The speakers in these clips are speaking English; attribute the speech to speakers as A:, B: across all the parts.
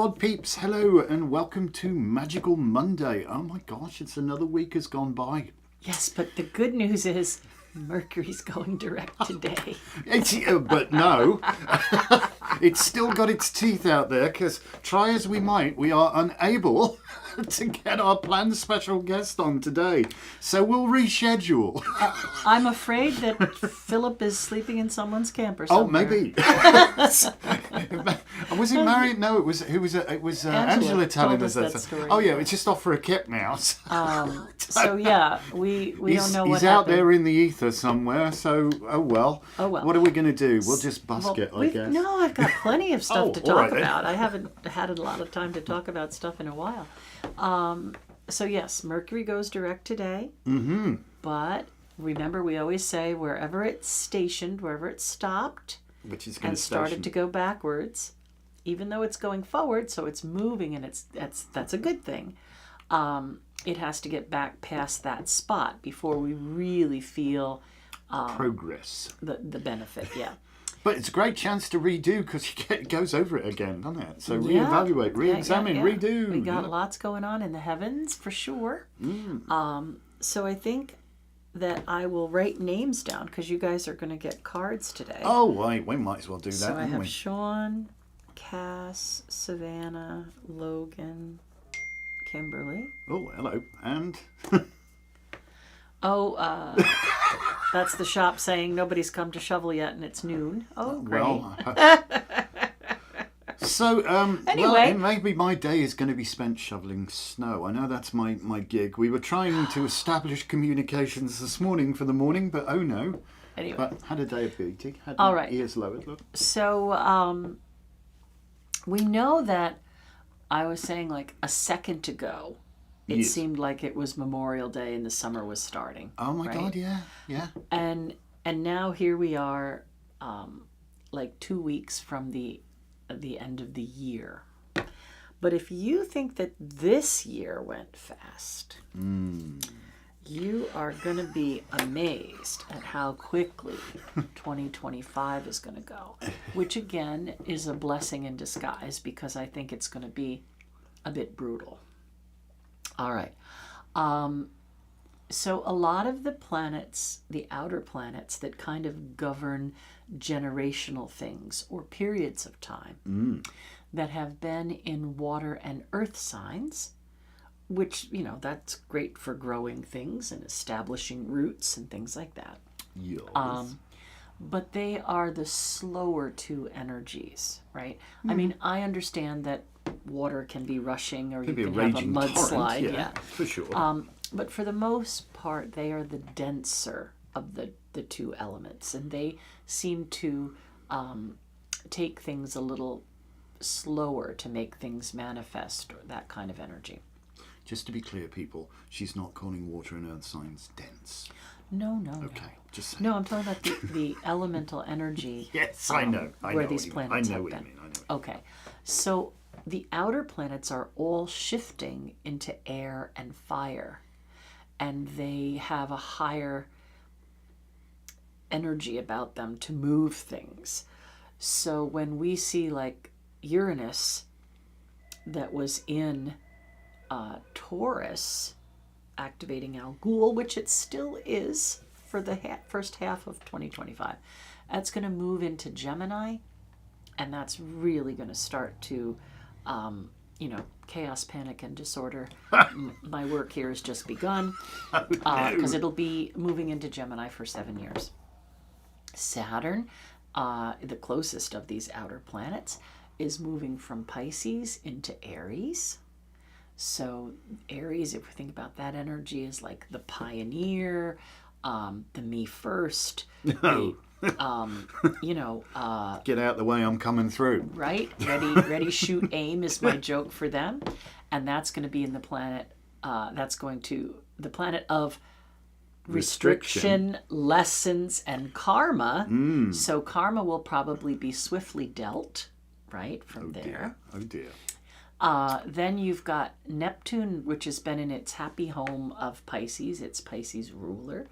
A: Bod peeps, hello and welcome to Magickal Monday. Oh my gosh, it's another week has gone by.
B: Yes, but the good news is Mercury's going direct today.
A: But no, it's still got its teeth out there because try as we might, we are unable to get our planned special guest on today. So we'll reschedule.
B: I'm afraid that Philip is sleeping in someone's camper somewhere.
A: Oh, maybe. Was he married? No, it was Angela telling us that
B: story.
A: Oh yeah, it's just off for a kip now.
B: So yeah, we don't know what
A: he's out
B: happened.
A: there in the ether somewhere. So oh well. What are we going to do? We'll just busk it, I guess.
B: No, I've got plenty of stuff to talk
A: all right,
B: about. I haven't had a lot of time to talk about stuff in a while. So yes, Mercury goes direct today. Mm-hmm. But remember, we always say wherever it's stationed, wherever it stopped,
A: which is
B: and started to go backwards, even though it's going forward, so it's moving, and that's a good thing. It has to get back past that spot before we really feel
A: progress.
B: The benefit, yeah.
A: But it's a great chance to redo because it goes over it again, doesn't it? So reevaluate, re-examine, redo.
B: We got lots going on in the heavens for sure. So I think that I will write names down because you guys are going to get cards today.
A: Oh, right. We might as well do that.
B: So I have Sean, Cass, Savannah, Logan, Kimberly.
A: Oh, hello. And...
B: that's the shop saying nobody's come to shovel yet and it's noon. Oh, great.
A: Well, so,
B: anyway.
A: maybe my day is going to be spent shoveling snow. I know that's my gig. We were trying to establish communications this morning for the morning, but oh no.
B: Anyway.
A: But had a day of beauty. Had
B: All
A: my
B: right.
A: ears lowered. Look.
B: So, we know that I was saying like a second ago, it seemed like it was Memorial Day and the summer was starting.
A: Oh my
B: right?
A: God, yeah.
B: And now here we are, like 2 weeks from the end of the year. But if you think that this year went fast, you are going to be amazed at how quickly 2025 is going to go, which again is a blessing in disguise because I think it's going to be a bit brutal. All right. So a lot of the planets, the outer planets that kind of govern generational things or periods of time that have been in water and earth signs, which, that's great for growing things and establishing roots and things like that.
A: Yes.
B: But they are the slower two energies, right? I mean, I understand that water can be rushing or you can have a mudslide.
A: Yeah, for sure.
B: But for the most part, they are the denser of the two elements. And they seem to take things a little slower to make things manifest, or that kind of energy.
A: Just to be clear, people, she's not calling water and earth signs dense.
B: No.
A: Okay, just saying.
B: No, I'm talking about the elemental energy.
A: Yes, I know.
B: Where these planets
A: I know
B: have
A: what
B: been.
A: you mean.
B: Okay, so the outer planets are all shifting into air and fire, and they have a higher energy about them to move things. So when we see like Uranus that was in Taurus activating Al Ghul, which it still is for the first half of 2025, that's going to move into Gemini, and that's really going to start to chaos, panic, and disorder. My work here has just begun because it'll be moving into Gemini for 7 years. Saturn, the closest of these outer planets, is moving from Pisces into Aries. So Aries, if we think about that energy, is like the pioneer, the me first, get
A: out the way, I'm coming through.
B: Right? Ready, shoot, aim is my joke for them. And that's going to be in the planet, the planet of restriction, lessons, and karma. So karma will probably be swiftly dealt, right, from there.
A: Oh dear.
B: Then you've got Neptune, which has been in its happy home of Pisces. Its Pisces ruler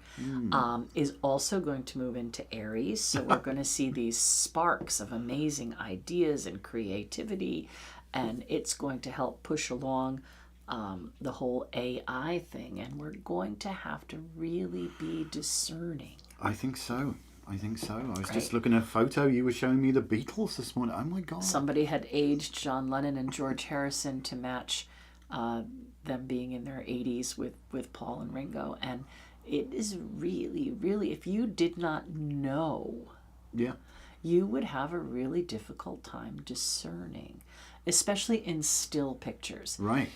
B: is also going to move into Aries. So we're going to see these sparks of amazing ideas and creativity and it's going to help push along the whole AI thing, and we're going to have to really be discerning.
A: I think so. I was just looking at a photo. You were showing me the Beatles this morning. Oh my God.
B: Somebody had aged John Lennon and George Harrison to match them being in their 80s with Paul and Ringo. And it is really, really, if you did not know, you would have a really difficult time discerning, especially in still pictures.
A: Right.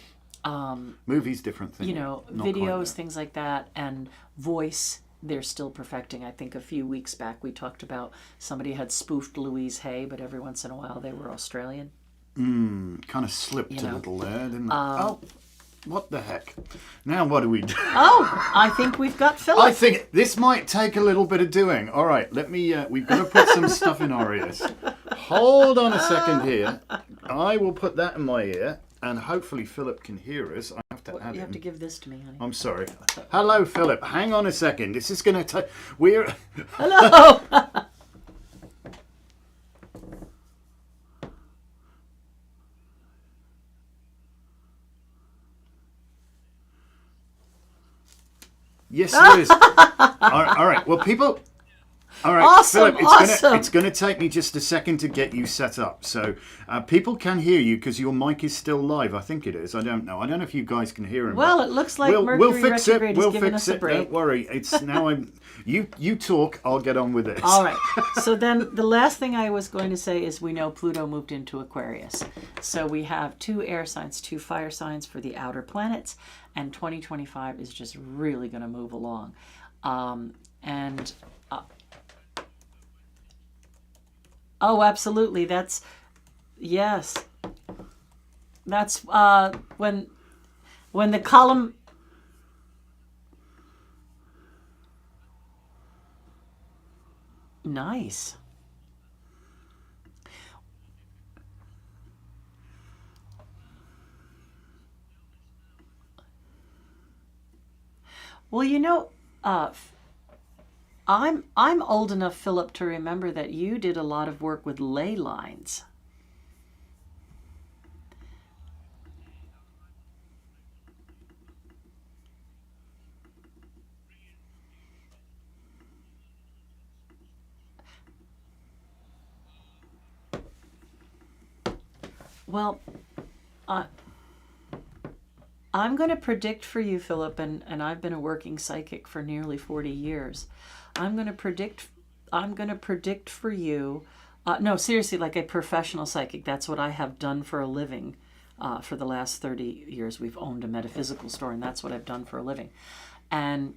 A: Movies, different things.
B: You know, videos, things like that, and voice, they're still perfecting. I think a few weeks back we talked about somebody had spoofed Louise Hay, but every once in a while they were Australian.
A: Kind of slipped a little there, didn't it? Oh, what the heck? Now what do we do?
B: Oh, I think we've got Philip.
A: I think this might take a little bit of doing. All right, let me, we've got to put some stuff in our ears. Hold on a second here. I will put that in my ear, and hopefully Philip can hear us. I have to add
B: You have to give this to me, honey.
A: I'm sorry. Hello, Philip. Hang on a second. This is going to take... We're...
B: Hello!
A: Yes, it is. All right. Well, people... All right,
B: awesome,
A: Philip, it's going to take me just a second to get you set up. So people can hear you because your mic is still live. I think it is. I don't know. I don't know if you guys can hear him.
B: Well, it looks like Mercury retrograde is giving us a break.
A: Don't worry. It's now you talk, I'll get on with this.
B: All right. So then the last thing I was going to say is we know Pluto moved into Aquarius. So we have 2 air signs, 2 fire signs for the outer planets, and 2025 is just really going to move along. Oh, absolutely. Yes. That's when the column. Nice. Well, you know, I'm old enough, Philip, to remember that you did a lot of work with ley lines. Well, I'm going to predict for you, Philip, and I've been a working psychic for nearly 40 years. I'm going to predict for you. No, seriously, like a professional psychic. That's what I have done for a living. For the last 30 years, we've owned a metaphysical store, and that's what I've done for a living. And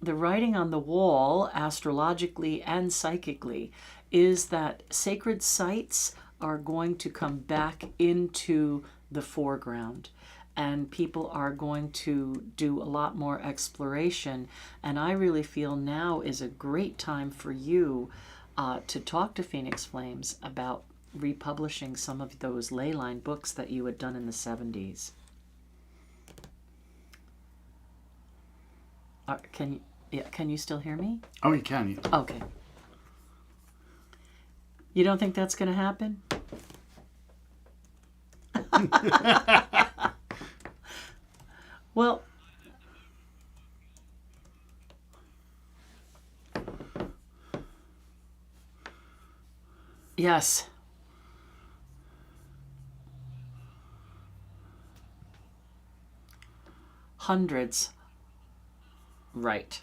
B: the writing on the wall, astrologically and psychically, is that sacred sites are going to come back into the foreground. And people are going to do a lot more exploration. And I really feel now is a great time for you to talk to Phoenix Flames about republishing some of those ley line books that you had done in the 70s. Can you still hear me?
A: Oh, you can. Yeah.
B: Okay. You don't think that's going to happen? Well, yes. Hundreds. Right.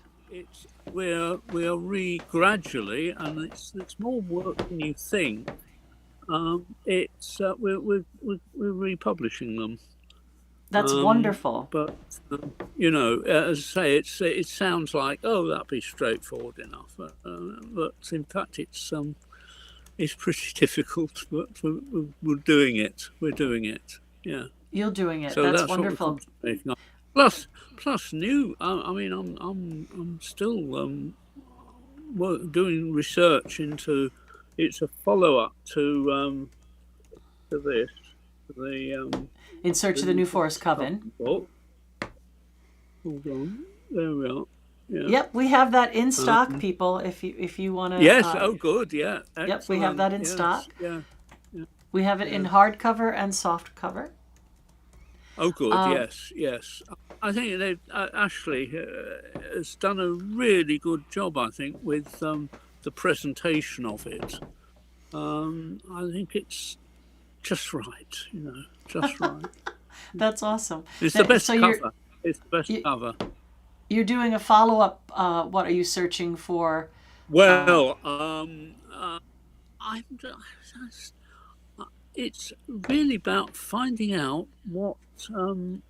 C: We're gradually, and it's more work than you think. We're republishing them.
B: That's wonderful.
C: But you know, as I say, it sounds like, oh, that'd be straightforward enough. But in fact, it's pretty difficult. But we're doing it. We're doing it. Yeah.
B: You're doing it.
C: So
B: that's wonderful.
C: Plus new. I mean, I'm still doing research into. It's a follow-up to this.
B: In Search of the New Forest Coven.
C: Hold on. There we are. Yeah.
B: Yep, we have that in stock, people. If you want to.
C: Yes. Oh, good. Yeah. Excellent.
B: Yep, we have that in stock.
C: Yeah.
B: We have it in hardcover and soft cover.
C: Oh, good. Yes. I think they Ashley has done a really good job. I think with the presentation of it. I think it's just right. Just right.
B: That's awesome.
C: It's the best cover. It's the best cover.
B: You're doing a follow-up. What are you searching for?
C: Well, it's really about finding out what we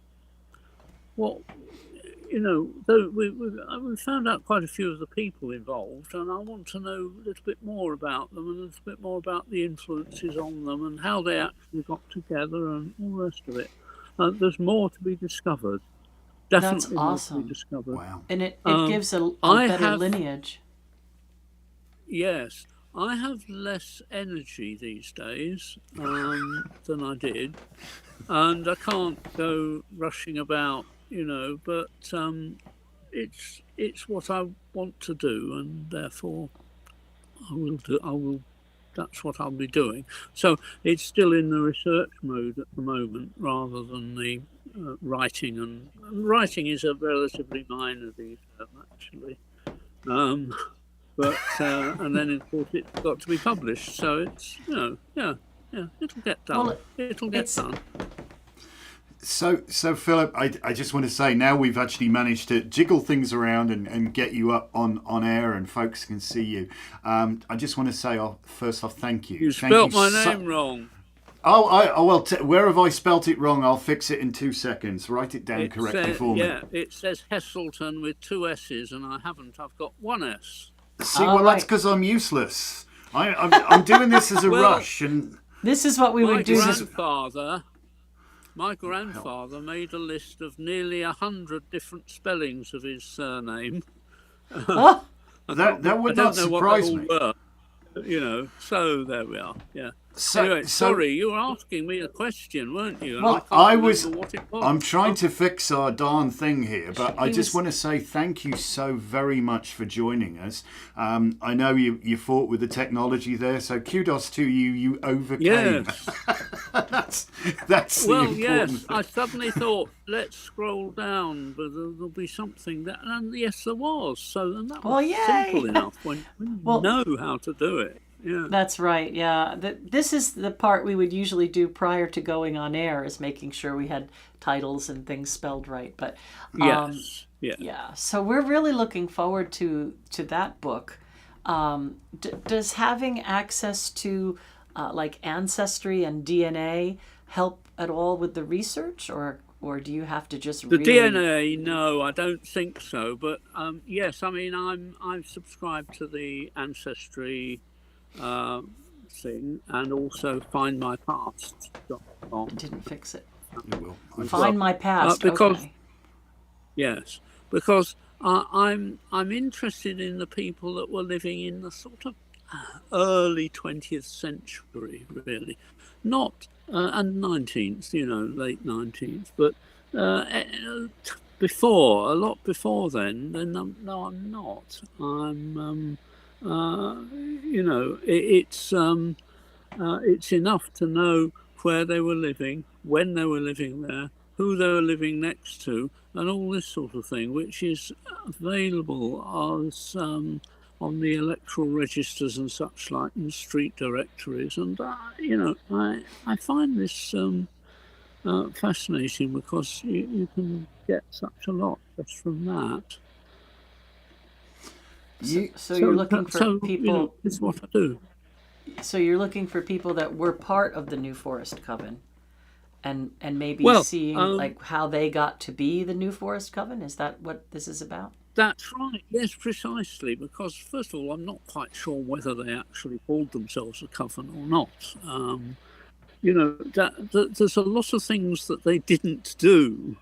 C: found out quite a few of the people involved, and I want to know a little bit more about them and a little bit more about the influences on them and how they actually got together and all the rest of it. There's more to be discovered. Definitely.
B: That's awesome.
C: More to be discovered.
A: Wow.
B: And it gives a better lineage.
C: Yes. I have less energy these days than I did, and I can't go rushing about, but it's what I want to do, and therefore I will. That's what I'll be doing. So it's still in the research mode at the moment, rather than the writing. And writing is a relatively minor detail, actually. But and then of course it's got to be published. So it's it'll get done.
B: Well,
C: it'll get done.
A: So Philip, I just want to say, now we've actually managed to jiggle things around and get you up on air and folks can see you. I just want to say, first off, thank you.
C: You spelt my name wrong.
A: Where have I spelt it wrong? I'll fix it in 2 seconds. Write it down correctly for me.
C: Yeah, it says Heselton with 2 S's, and I haven't. I've got 1 S.
A: See, that's because I'm useless. I'm doing this as a rush, and
B: this is what we would do.
C: My grandfather made a list of nearly 100 different spellings of his surname.
A: That would not surprise me.
C: So there we are. Yeah.
A: Anyway,
C: sorry, you were asking me a question, weren't you?
A: Well,
C: I was. What it was.
A: I'm trying to fix our darn thing here, but I just want to say thank you so very much for joining us. I know you fought with the technology there, so kudos to you. You overcame.
C: Yes.
A: that's
C: well,
A: the important
C: yes.
A: thing.
C: I suddenly thought, let's scroll down, but there'll be something that, and yes, there was. So and that was simple enough when you know how to do it. Yeah.
B: That's right. Yeah. This is the part we would usually do prior to going on air, is making sure we had titles and things spelled right. But
C: yes.
B: Yeah. So we're really looking forward to that book. Does having access to like ancestry and DNA help at all with the research, or do you have to just
C: the DNA? No, I don't think so. But yes, I mean I'm subscribed to the ancestry thing, and also Find My Past.
B: Didn't fix it.
A: You will.
B: Find My Past.
C: Because
B: okay.
C: Yes, because I'm interested in the people that were living in the sort of early 20th century, really, not and 19th, late 19th, but before, a lot before then. No, I'm not. I'm it's enough to know where they were living, when they were living there, who they were living next to, and all this sort of thing, which is available as on the electoral registers and such like, and street directories. And I find this fascinating, because you can get such a lot just from that.
B: So you're looking for people.
C: It's what I do.
B: So you're looking for people that were part of the New Forest Coven, and maybe seeing like how they got to be the New Forest Coven. Is that what this is about?
C: That's right. Yes, precisely. Because first of all, I'm not quite sure whether they actually called themselves a coven or not. There's a lot of things that they didn't do.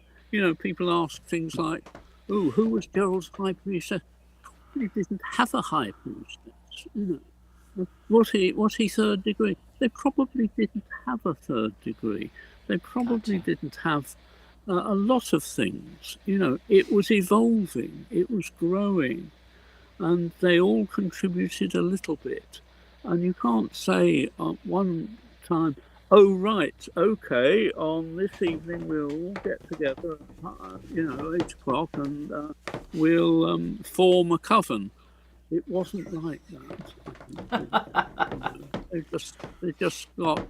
C: People ask things like, "Oh, who was Gerald's high priest?" He didn't have a high priestess. Was he third degree? They probably didn't have a third degree. They probably didn't have a lot of things. It was evolving, it was growing, and they all contributed a little bit. And you can't say at one time, oh, right, okay, on this evening we'll all get together, 8 o'clock, and we'll form a coven. It wasn't like that. They just got,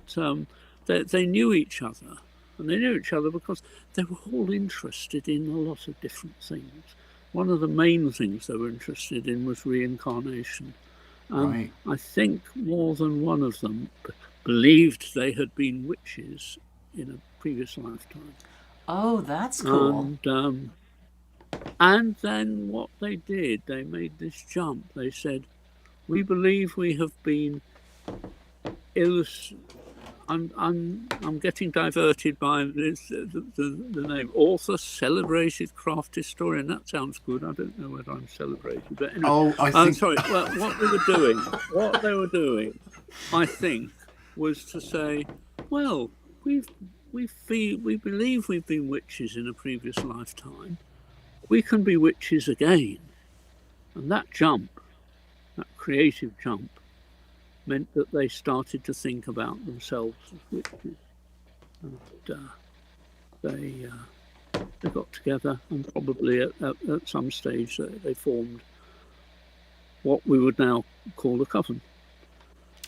C: they knew each other. And they knew each other because they were all interested in a lot of different things. One of the main things they were interested in was reincarnation.
A: Right.
C: I think more than one of them believed they had been witches in a previous lifetime.
B: Oh, that's cool.
C: And then what they did, they made this jump. They said, we believe we have been I'm getting diverted by this, the name. Author, celebrated craft historian. That sounds good. I don't know whether I'm celebrated, but anyway.
A: Oh, I think...
C: sorry. Well, what they were doing, I think, was to say, well, we believe we've been witches in a previous lifetime. We can be witches again. And that jump, that creative jump, meant that they started to think about themselves as witches. And they got together, and probably at some stage they formed what we would now call a coven.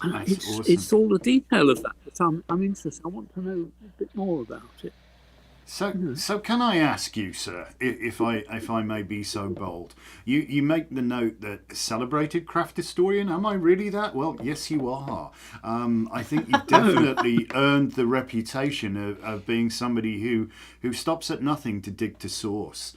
C: And it's all the detail of that I'm interested. I want to know a bit more about it.
A: So can I ask you, sir, if I may be so bold? You make the note that celebrated craft historian. Am I really that? Well, yes, you are. I think you've definitely earned the reputation of being somebody who stops at nothing to dig to source.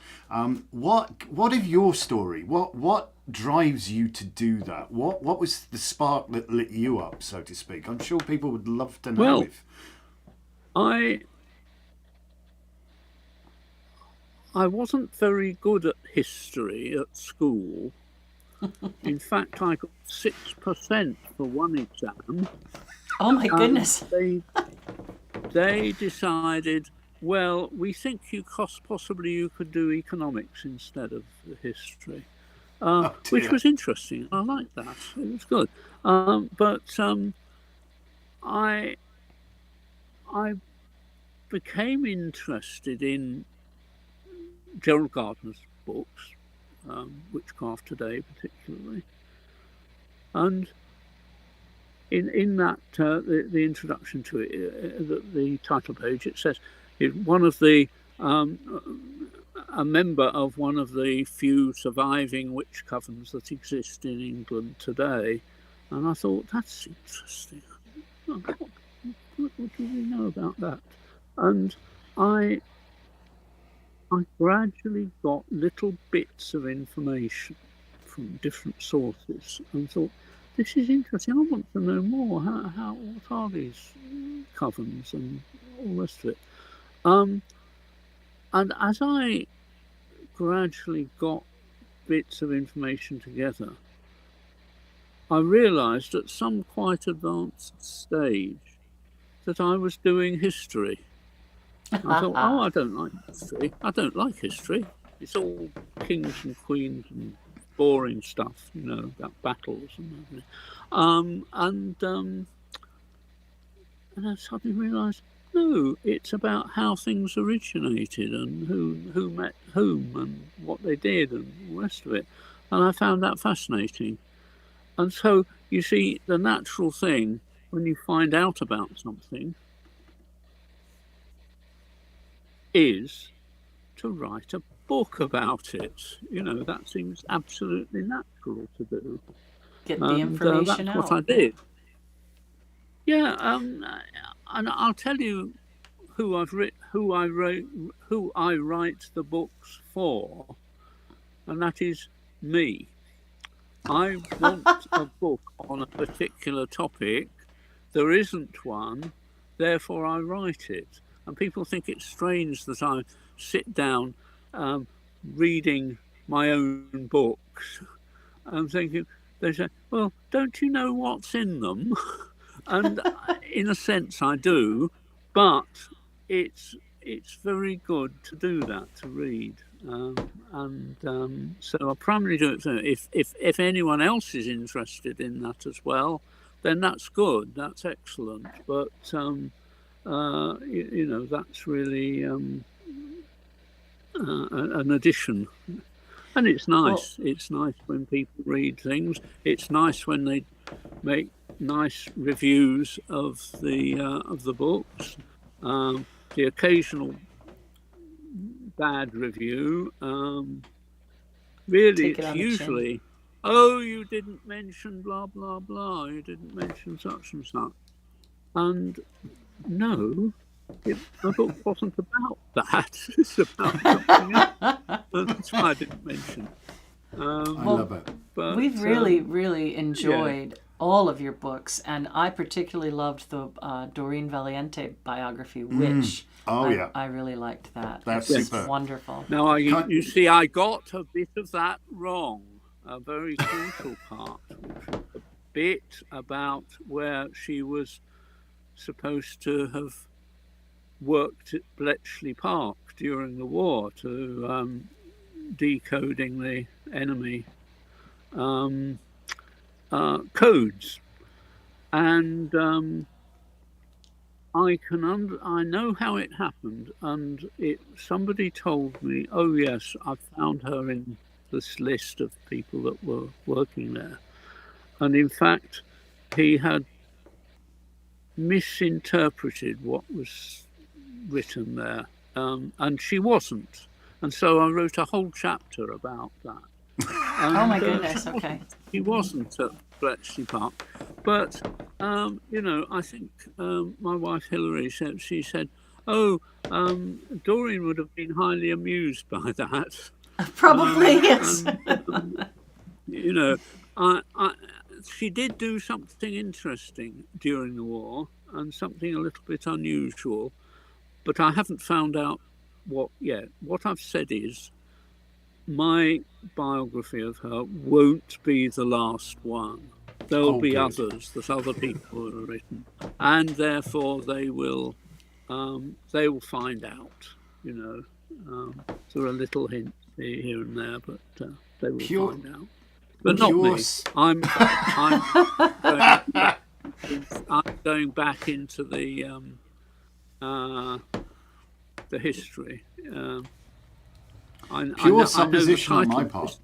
A: What of your story? What drives you to do that? What was the spark that lit you up, so to speak? I'm sure people would love to know.
C: Well, I wasn't very good at history at school. In fact, I got 6% for one exam.
B: Oh my goodness.
C: They decided, well, we think possibly you could do economics instead of history, which was interesting. I liked that. It was good. But I became interested in Gerald Gardner's books, Witchcraft Today particularly, and in that the introduction to it, the title page, it says one of the a member of one of the few surviving witch covens that exist in England today, and I thought, that's interesting. What do we know about that? And I gradually got little bits of information from different sources and thought, this is interesting. I want to know more. What are these covens and all the rest of it? And as I gradually got bits of information together, I realised at some quite advanced stage that I was doing history. I thought, I don't like history. I don't like history. It's all kings and queens and boring stuff, about battles and everything. And I suddenly realised, no, it's about how things originated and who met whom and what they did and all the rest of it. And I found that fascinating. And so, you see, the natural thing when you find out about something is to write a book about it. That seems absolutely natural to do.
B: Get the information out.
C: That's what I did. Yeah, and I'll tell you who I write the books for, and that is me. I want a book on a particular topic. There isn't one, therefore I write it. And people think it's strange that I sit down reading my own books and thinking, they say, well, don't you know what's in them? And in a sense I do, but it's very good to do that, to read. So I primarily do it. So if anyone else is interested in that as well, then that's good, that's excellent. But that's really an addition. And it's nice.
B: Well,
C: It's nice when people read things. It's nice when they make nice reviews of the books. The occasional bad review. Really,
B: take it
C: it's
B: on the chin.
C: usually, oh, you didn't mention blah blah blah. You didn't mention such and such. And no, the book wasn't about that. It's about something else. That's why I didn't mention.
A: I love it.
C: But
B: We've really enjoyed all of your books, and I particularly loved the Doreen Valiente biography, which I really liked that.
A: That's
B: It's
A: superb.
B: wonderful.
C: Now, you see, I got a bit of that wrong. A very crucial part, which was a bit about where she was supposed to have worked at Bletchley Park during the war to decoding the enemy codes, and I know how it happened, and somebody told me, oh yes, I found her in this list of people that were working there, and in fact he had misinterpreted what was written there, and she wasn't, and so I wrote a whole chapter about that. And,
B: Oh my goodness, okay.
C: He wasn't at Bletchley Park, but I think my wife Hilary said, oh, Doreen would have been highly amused by that.
B: Probably, yes.
C: She did do something interesting during the war and something a little bit unusual, but I haven't found out what yet. What I've said is my biography of her won't be the last one. There'll be others that other people have written, and therefore they will find out. There are little hints here and there, but they will find out. But not me. I'm going back into the history.
A: Pure supposition on my part.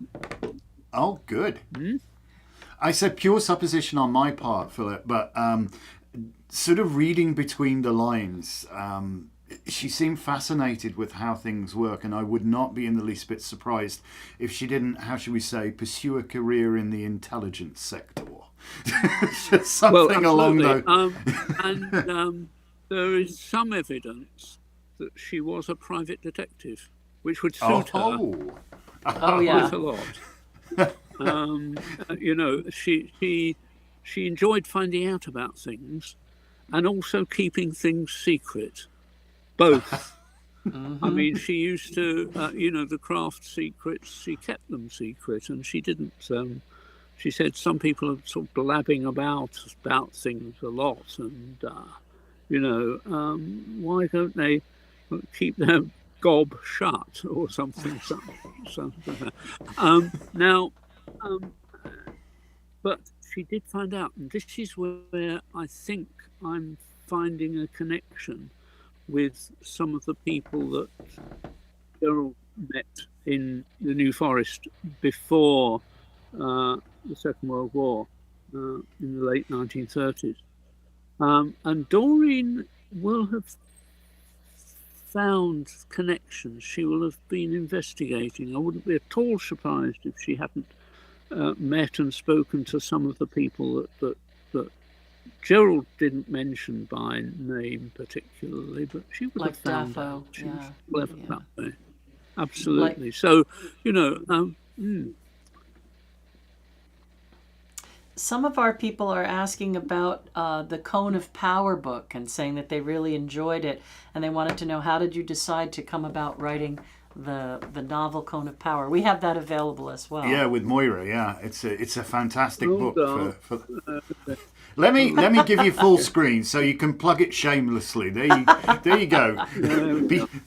A: Oh, good. I said pure supposition on my part, Philip, but sort of reading between the lines, she seemed fascinated with how things work, and I would not be in the least bit surprised if she didn't, how should we say, pursue a career in the intelligence sector. Just something along those.
C: And there is some evidence that she was a private detective, which would suit her
B: Yeah.
C: quite a lot. She enjoyed finding out about things and also keeping things secret. Both. I mean, she used to, the craft secrets, she kept them secret, and she didn't. She said some people are sort of blabbing about things a lot, and, why don't they keep their gob shut or something like that. But she did find out, and this is where I think I'm finding a connection with some of the people that Gerald met in the New Forest before the Second World War in the late 1930s. And Doreen will have found connections. She will have been investigating. I wouldn't be at all surprised if she hadn't met and spoken to some of the people that Gerald didn't mention by name particularly, but she would have found out. She was clever that way. Absolutely. So,
B: Some of our people are asking about the Cone of Power book and saying that they really enjoyed it, and they wanted to know, how did you decide to come about writing the novel Cone of Power? We have that available as well.
A: Yeah, with Moira. Yeah, it's a fantastic book. Let me give you full screen so you can plug it shamelessly. There you go.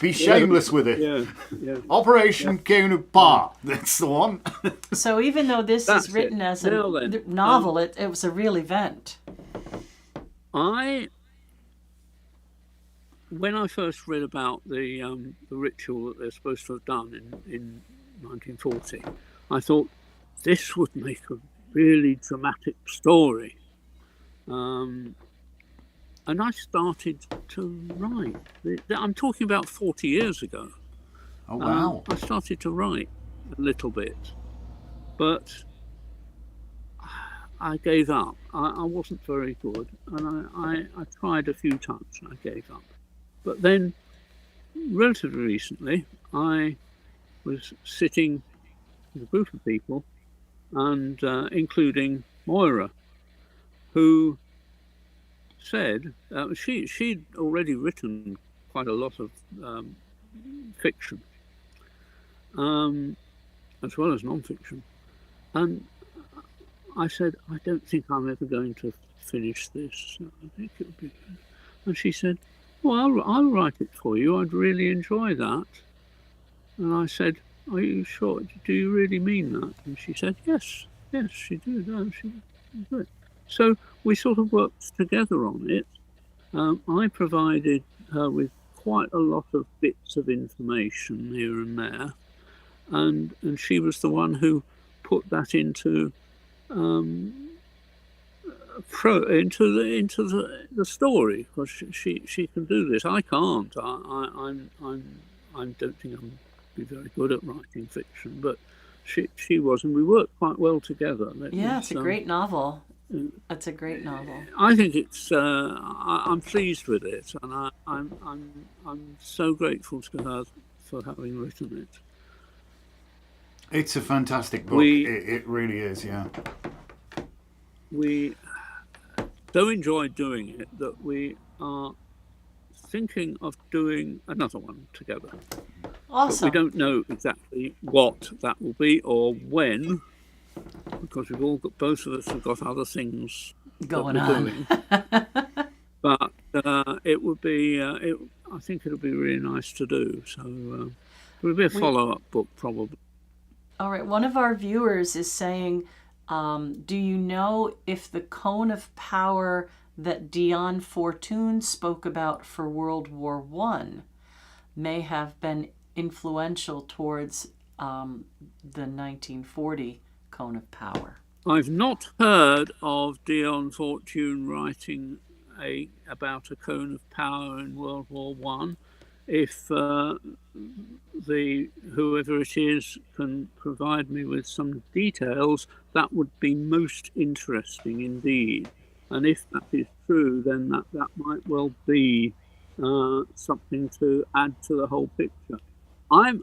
A: Be shameless with it.
C: Yeah.
A: Operation Cone of Power. That's the one.
B: So even though this is written as a novel, it was a real event.
C: I when I first read about the ritual that they're supposed to have done in 1940, I thought this would make a really dramatic story. And I started to write. I'm talking about 40 years ago.
A: Oh, wow.
C: I started to write a little bit, but I gave up. I wasn't very good, and I tried a few times and I gave up. But then, relatively recently, I was sitting with a group of people, and including Moira, who said she'd already written quite a lot of fiction, as well as non-fiction, and I said, I don't think I'm ever going to finish this. I think it would be good. And she said, well, I'll write it for you. I'd really enjoy that. And I said, are you sure? Do you really mean that? And she said, yes, she did. She did it. So we sort of worked together on it. I provided her with quite a lot of bits of information here and there, and she was the one who put that into the story, because she can do this. I can't. I don't think I'm be very good at writing fiction, but she was, and we worked quite well together.
B: It's a great novel. It's a great novel.
C: I think it's. I'm pleased with it, and I'm so grateful to her for having written it.
A: It's a fantastic book. It really is. Yeah.
C: We so enjoyed doing it that we are thinking of doing another one together.
B: Awesome.
C: But we don't know exactly what that will be or when, because both of us have got other things
B: going on.
C: Doing. But it would be, I think it'll be really nice to do. So it will be a follow-up book, probably.
B: All right. One of our viewers is saying, do you know if the cone of power that Dion Fortune spoke about for World War I may have been influential towards the 1940 cone of power?
C: I've not heard of Dion Fortune writing about a cone of power in World War One. If whoever it is can provide me with some details, that would be most interesting indeed. And if that is true, then that might well be something to add to the whole picture. I'm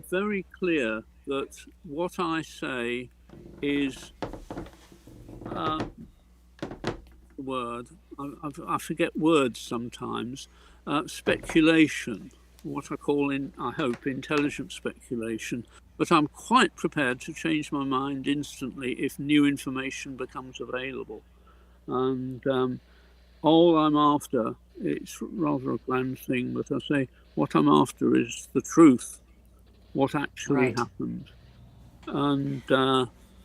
C: very clear that what I say is word. I forget words sometimes. Speculation, what I call, I hope, intelligent speculation. But I'm quite prepared to change my mind instantly if new information becomes available. And all I'm after, it's rather a bland thing, but I say what I'm after is the truth, what actually happened. And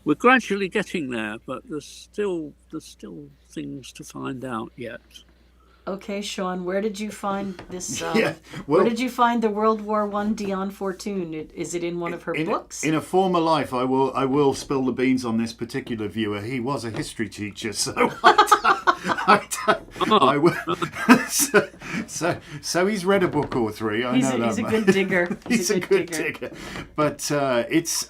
C: we're gradually getting there, but there's still things to find out yet.
B: Okay, Sean, where did you find this? Where did you find the World War I Dion Fortune? Is it in one of her books?
A: In a former life, I will spill the beans on this particular viewer. He was a history teacher, so I will. So he's read a book or three. He's
B: a good digger.
A: He's a good digger. But it's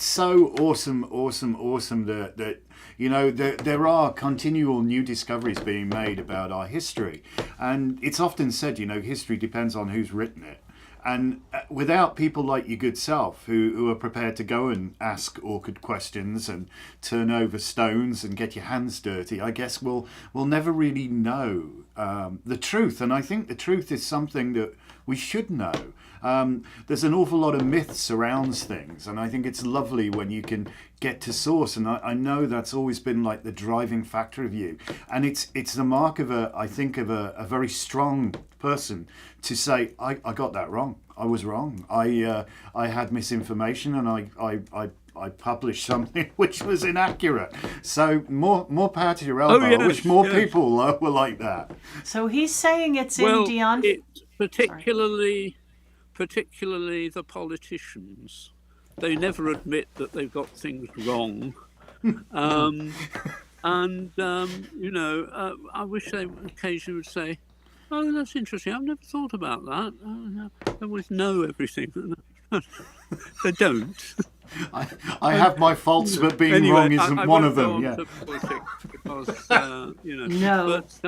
A: so awesome that. You know, there are continual new discoveries being made about our history. And it's often said, you know, history depends on who's written it. And without people like your good self who are prepared to go and ask awkward questions and turn over stones and get your hands dirty, I guess we'll never really know the truth. And I think the truth is something that we should know. There's an awful lot of myth surrounds things, and I think it's lovely when you can get to source. And I know that's always been like the driving factor of you. And it's the mark of a very strong person to say, I got that wrong. I was wrong. I had misinformation, and I I published something which was inaccurate. So more power to your elbow.
C: yes,
A: I wish more
C: yes.
A: people were like that.
B: So he's saying it's
C: Well,
B: in Dion.
C: it's particularly the politicians. They never admit that they've got things wrong. I wish they occasionally would say, "Oh, that's interesting. I've never thought about that." They always know everything. They don't.
A: I have my faults, but being
C: Anyway,
A: wrong isn't
C: I
A: one
C: won't
A: of them.
C: go on
A: Yeah.
C: to politics because,
B: No.
C: But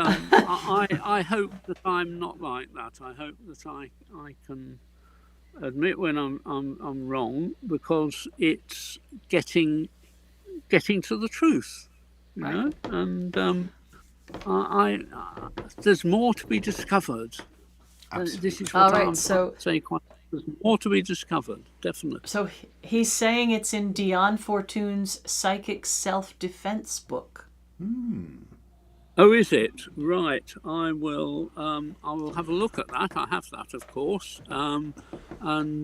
C: I hope that I'm not like that. I hope that I can admit when I'm wrong, because it's getting to the truth, you know. And there's more to be discovered. This is what
B: All right,
C: I'm
B: so
C: saying. There's more to be discovered, definitely.
B: so he's saying it's in Dion Fortune's psychic self-defense book.
C: Oh, is it? Right. I will have a look at that. I have that, of course, and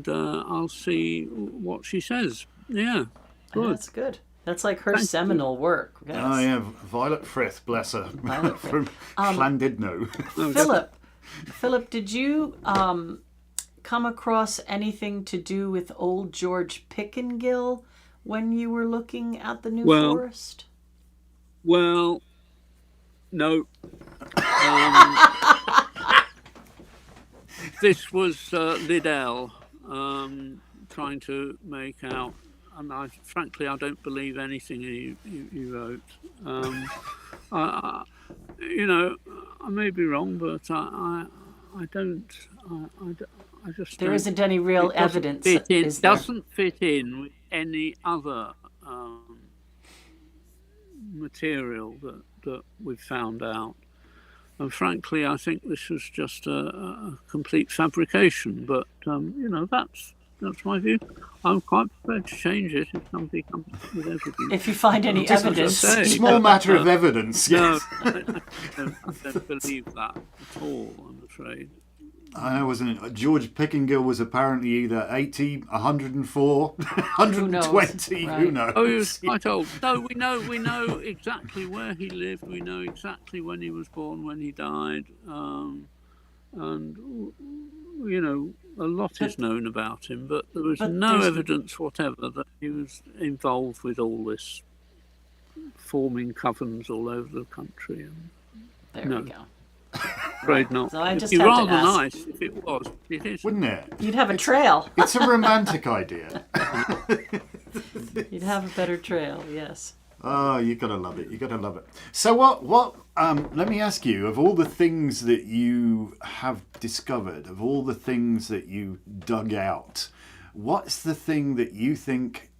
C: I'll see what she says. Yeah, good.
B: That's good. That's like her seminal work. Yes.
A: Oh, yeah, Violet Frith, bless her,
B: Violet Frith.
A: from Llandudno.
B: Philip, did you come across anything to do with old George Pickengill when you were looking at the New Forest?
C: Well, no. This was Liddell trying to make out, and frankly, I don't believe anything he wrote. I may be wrong, but I don't. I just
B: There
C: don't,
B: isn't any real evidence.
C: Doesn't fit in with any other material that we've found out. And frankly, I think this was just a complete fabrication. But that's my view. I'm quite prepared to change it if somebody comes with evidence.
B: If you find any evidence.
A: Small matter of evidence. Yes.
C: No, I don't believe that at all, I'm afraid.
A: I know, wasn't it? George Pickengill was apparently either 80, 104, 120, who knows?
C: Oh, he was quite old. No, we know exactly where he lived. We know exactly when he was born, when he died. And, a lot is known about him, but there was no evidence whatever that he was involved with all this, forming covens all over the country. And,
B: there we go.
C: Afraid not.
B: So I just
C: It'd be
B: had to
C: rather
B: ask.
C: nice if it was. It is.
A: Wouldn't it?
B: You'd have a trail.
A: It's a romantic idea.
B: You'd have a better trail, yes.
A: Oh, you gotta love it. You gotta love it. So what? Let me ask you: of all the things that you have discovered, of all the things that you dug out, what's the thing that you think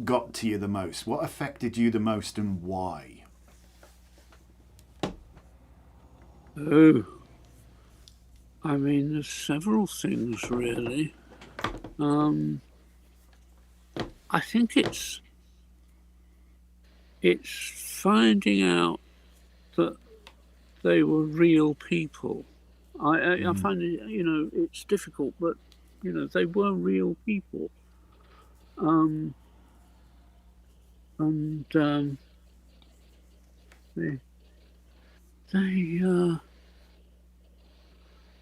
A: got to you the most? What affected you the most, and why?
C: Oh, I mean, there's several things really. I think it's finding out that they were real people. I find it, it's difficult, but they were real people.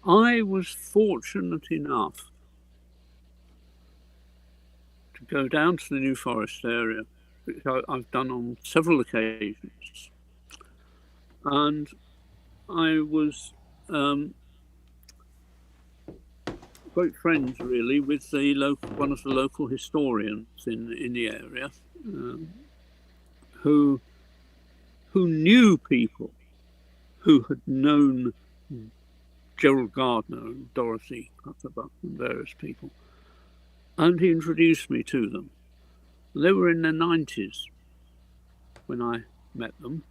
C: I was fortunate enough to go down to the New Forest area, which I've done on several occasions, and I was great friends really with one of the local historians in the area, who knew people who had known Gerald Gardner and Dorothy Clutterbuck and various people. And he introduced me to them. They were in their 90s when I met them.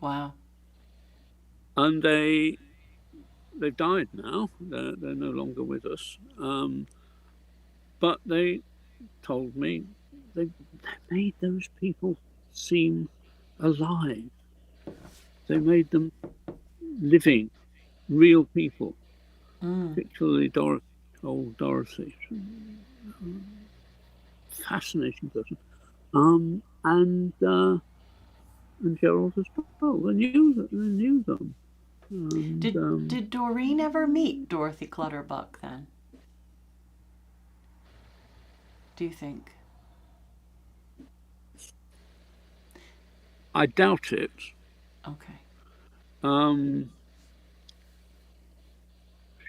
B: Wow.
C: And they've died now. They're no longer with us. But they told me they made those people seem alive. They made them living, real people, particularly old Dorothy. Fascinating person. and Gerald as well. They knew them. And,
B: Did Doreen ever meet Dorothy Clutterbuck then? Do you think?
C: I doubt it.
B: Okay.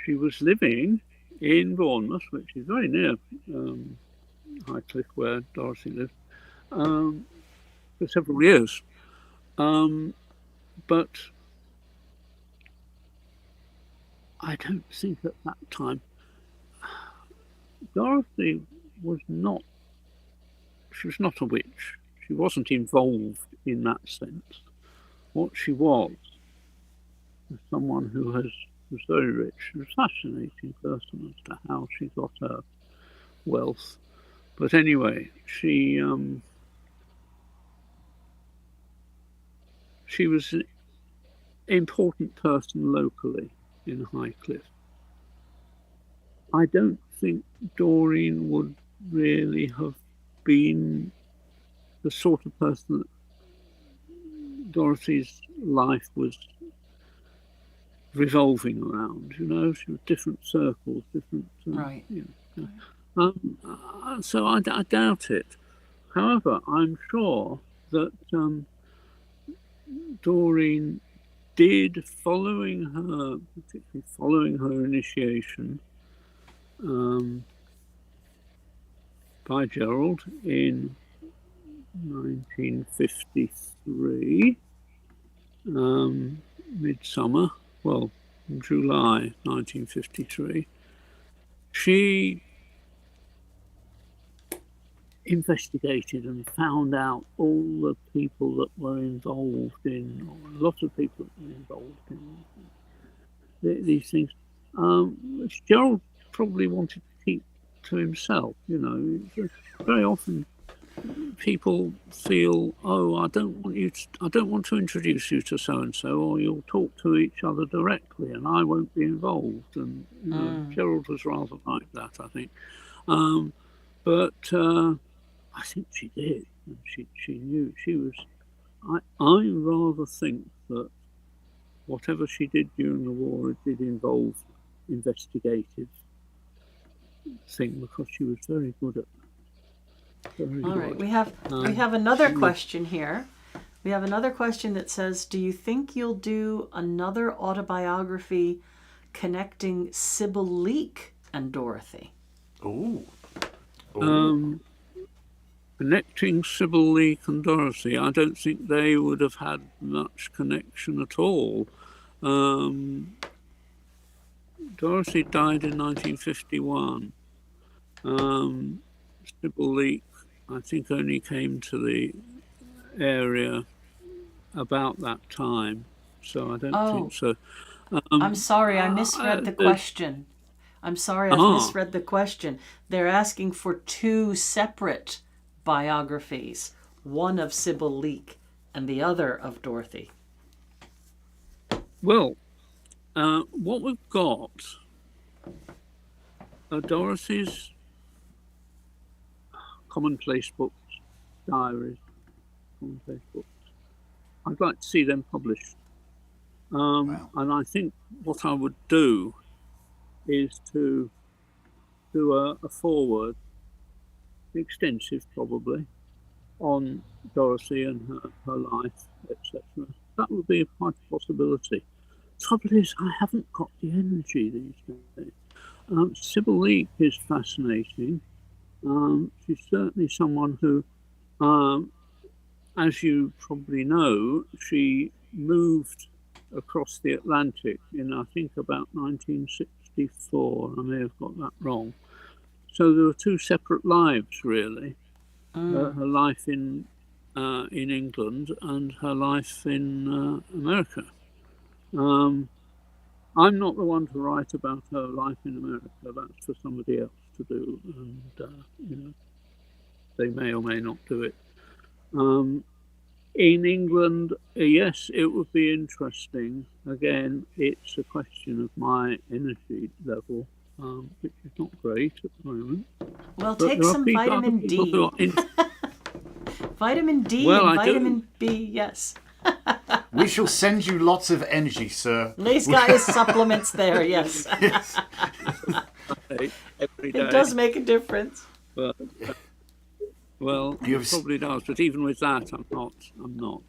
C: She was living in Bournemouth, which is very near Highcliffe, where Dorothy lived, for several years. But I don't think at that time Dorothy was not. She was not a witch. She wasn't involved in that sense. What she was someone who was very rich. She was a fascinating person as to how she got her wealth. But anyway, she was an important person locally in Highcliffe. I don't think Doreen would really have been the sort of person that Dorothy's life was revolving around. You know, she was different circles, different.
B: Right.
C: So I doubt it. However, I'm sure that Doreen did, particularly following her initiation by Gerald in 1953, midsummer, well, July 1953, she investigated and found out all the people that were involved in, or a lot of people that were involved in these things, which Gerald probably wanted to keep to himself. You know, very often people feel, oh, I don't want to introduce you to so and so, or you'll talk to each other directly, and I won't be involved. And you know, Gerald was rather like that, I think. But I think she did, and she knew she was. I rather think that whatever she did during the war, it did involve investigative thing, because she was very good at that.
B: All right, we have another question here. We have another question that says, do you think you'll do another autobiography connecting Sybil Leek and Dorothy?
A: Ooh.
C: Connecting Sybil Leek and Dorothy, I don't think they would have had much connection at all. Dorothy died in 1951. Sybil Leek, I think, only came to the area about that time, so I don't think so.
B: I'm sorry, I misread the question. I'm sorry, I misread the question. They're asking for two separate biographies, one of Sybil Leek and the other of Dorothy.
C: Well, what we've got are Dorothy's commonplace books, diaries, commonplace books. I'd like to see them published.
A: Wow.
C: And I think what I would do is to do a foreword, extensive probably, on Dorothy and her life, etc. That would be quite a possibility. Trouble is, I haven't got the energy these days. Sybil Leek is fascinating. She's certainly someone who, as you probably know, she moved across the Atlantic in, I think, about 1964. I may have got that wrong. So there were two separate lives, really. Her life in England and her life in America. I'm not the one to write about her life in America. That's for somebody else to do, and you know, they may or may not do it. In England, yes, it would be interesting. Again, it's a question of my energy level, which is not great at the moment.
B: Well, take some vitamin D. Vitamin D
C: Well,
B: and
C: I do.
B: vitamin B, yes.
A: We shall send you lots of energy, sir.
B: These guys supplements there, yes.
A: Yes.
C: Every day.
B: It does make a difference.
C: But, well,
A: You've
C: it probably does. But even with that, I'm not.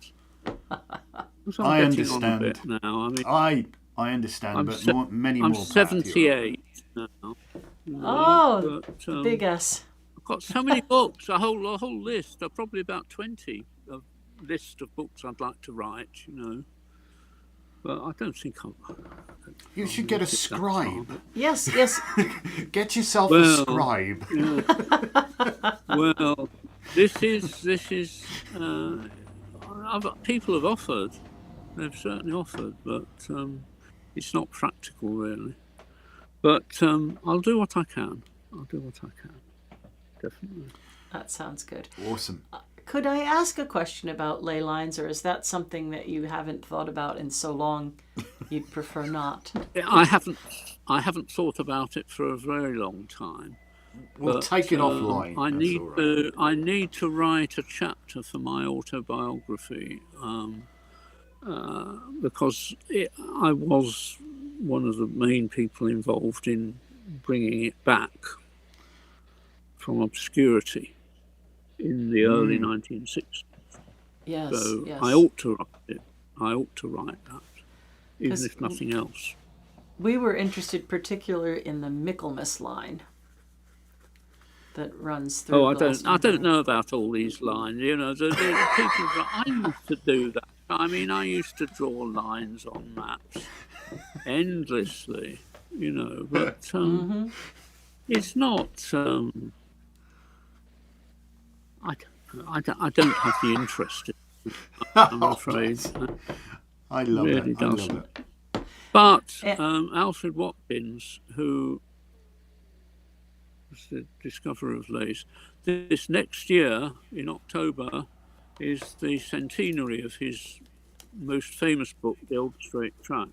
C: So
A: I
C: I'm getting on a
A: understand.
C: bit now. I mean,
A: I understand,
C: I'm
A: but
C: se-
A: many
C: I'm
A: more. power to you.
C: 78 now.
B: Oh,
C: But,
B: big S.
C: I've got so many books, a whole list, probably about 20 of list of books I'd like to write, But I don't think
A: You should get a scribe.
B: Yes.
A: Get yourself a
C: Well,
A: scribe.
C: Well, this is. People have offered. They've certainly offered, but it's not practical really. But I'll do what I can. Definitely.
B: That sounds good.
A: Awesome.
B: Could I ask a question about ley lines, or is that something that you haven't thought about in so long you'd prefer not?
C: I haven't thought about it for a very long time.
A: We'll
C: But,
A: take it offline.
C: I
A: That's
C: need
A: all right.
C: I need to write a chapter for my autobiography because I was one of the main people involved in bringing it back from obscurity in the early 1960s.
B: Yes,
C: So
B: yes.
C: I ought to write it. I ought to write that, even
B: 'Cause
C: if nothing else.
B: We were interested particularly in the Michaelmas line that runs through.
C: Oh, I don't
B: Glastonbury.
C: know about all these lines. The people that I used to do that. I mean, I used to draw lines on maps endlessly, but it's not. I don't have the interest in it, I'm afraid.
A: I love
C: really
A: it. I love
C: doesn't.
A: it.
C: But
B: Yeah.
C: Alfred Watkins, who was the discoverer of lace, this next year in October is the centenary of his most famous book, The Old Straight Track,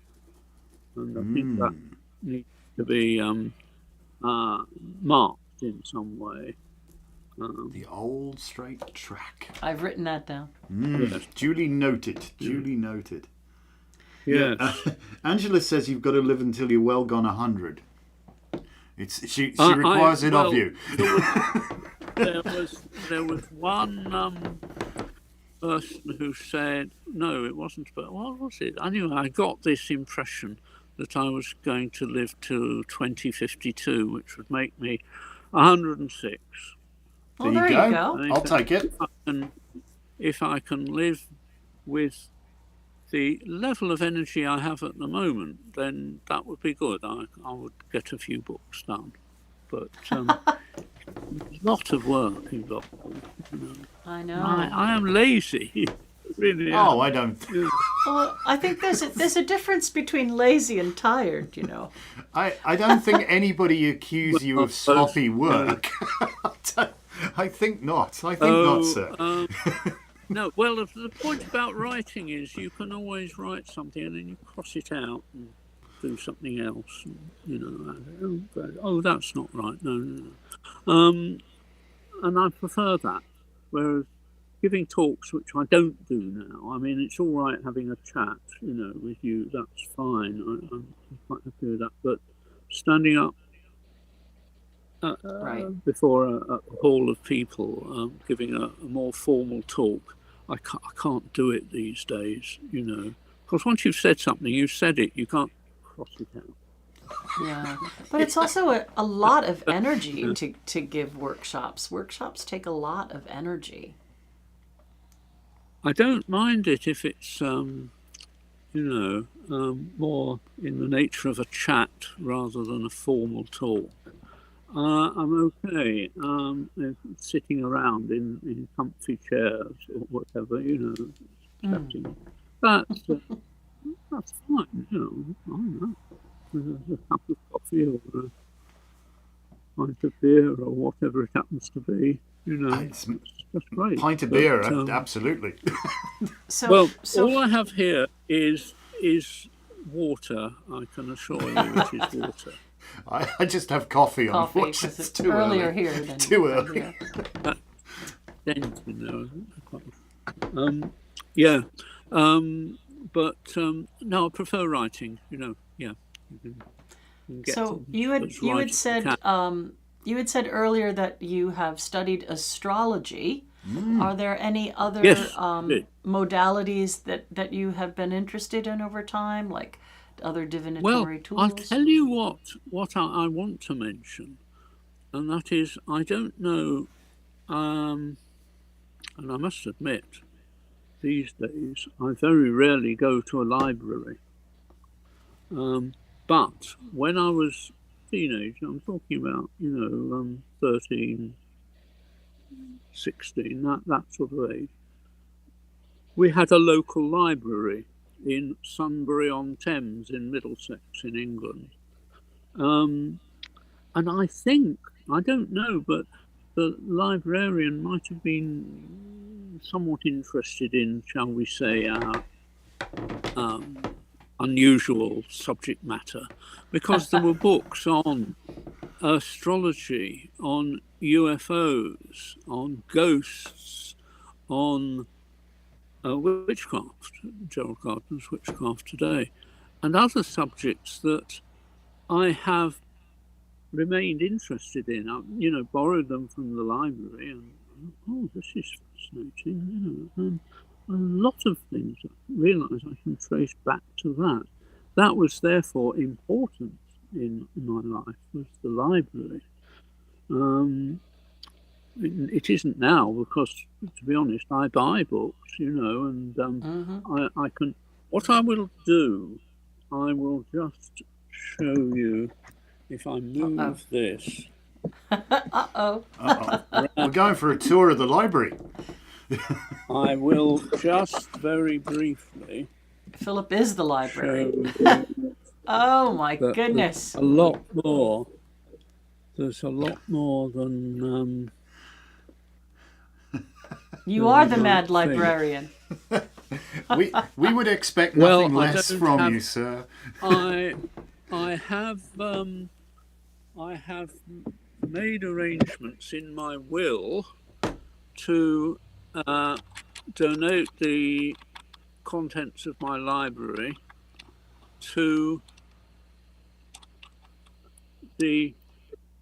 C: and I think that needs to be marked in some way.
A: The old straight track.
B: I've written that down.
C: Yes.
A: Duly noted. Duly noted.
C: Yes.
A: Angela says you've got to live until you're well gone 100. She requires it of you.
C: There was one person who said, no, it wasn't, but what was it? Anyway, I got this impression that I was going to live to 2052, which would make me 106.
B: Well,
A: There
B: there
A: you
B: you
A: go.
B: go.
A: I'll take it.
C: And if I can live with the level of energy I have at the moment, then that would be good. I would get a few books done. But a lot of work involved.
B: I know.
C: I am lazy. Really
A: Oh,
C: am.
A: I don't.
B: Well, I think there's a difference between lazy and tired,
A: I don't think anybody accuse you of sloppy work. I think not. I think not, sir.
C: No, well, the point about writing is you can always write something and then you cross it out and do something else. That's not right. No. And I prefer that. Whereas giving talks, which I don't do now, I mean, it's all right having a chat, with you. That's fine. I'm quite happy with that. But standing up
B: Right.
C: before a hall of people, giving a more formal talk, I can't do it these days, Because once you've said something, you've said it. You can't cross it out.
B: Yeah. But it's also a lot of energy to give workshops. Workshops take a lot of energy.
C: I don't mind it if it's, more in the nature of a chat rather than a formal talk. I'm okay sitting around in comfy chairs or whatever, chatting. That's fine, I don't know. With a cup of coffee or a pint of beer or whatever it happens to be,
A: It's
C: that's great.
A: pint of
C: But,
A: beer, absolutely.
B: So,
C: well,
B: so
C: all I have here is water, I can assure you it is water.
A: I just have coffee,
B: coffee,
A: unfortunately.
B: because
A: It's
B: it's
A: too
B: earlier
A: early.
B: here than
A: Too early.
B: here.
C: dent in there. Yeah. But no, I prefer writing. Yeah. You can get
B: So
C: things
B: you had
C: as
B: you
C: right
B: had
C: as
B: said
C: can.
B: you had said earlier that you have studied astrology. Are there any other
C: Yes, I did.
B: modalities that you have been interested in over time, like other
C: Well,
B: divinatory
C: I'll
B: tools?
C: tell you what I want to mention, and that is I don't know, and I must admit, these days I very rarely go to a library. But when I was a teenager, I'm talking about 13, 16, that sort of age, we had a local library in Sunbury-on-Thames in Middlesex in England. And I think, I don't know, but the librarian might have been somewhat interested in, shall we say, our unusual subject matter, because there were books on astrology, on UFOs, on ghosts, on witchcraft, Gerald Gardner's Witchcraft Today, and other subjects that I have remained interested in. I, borrowed them from the library, and this is fascinating. And a lot of things I realise I can trace back to that. That was therefore important in my life, was the library. It isn't now because, to be honest, I buy books, and I can. What I will do, I will just show you if I move this.
B: Uh-oh.
A: We're going for a tour of the library.
C: I will just very briefly.
B: Philip is the library.
C: Show
B: Oh my
C: that
B: goodness.
C: There's a lot more. There's a lot more than.
B: You are the mad librarian.
A: We would expect
C: Well,
A: nothing less from you, sir.
C: I have made arrangements in my will to donate the contents of my library to the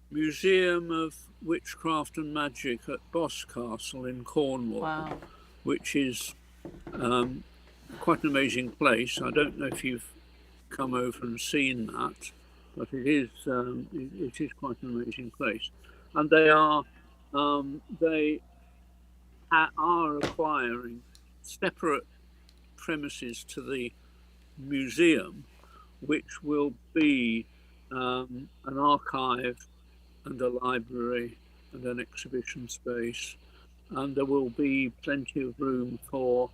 C: Museum of Witchcraft and Magic at Boscastle in Cornwall.
B: Wow.
C: Which is quite an amazing place. I don't know if you've come over and seen that, but it is quite an amazing place. And they are acquiring separate premises to the museum, which will be an archive and a library and an exhibition space. And there will be plenty of room for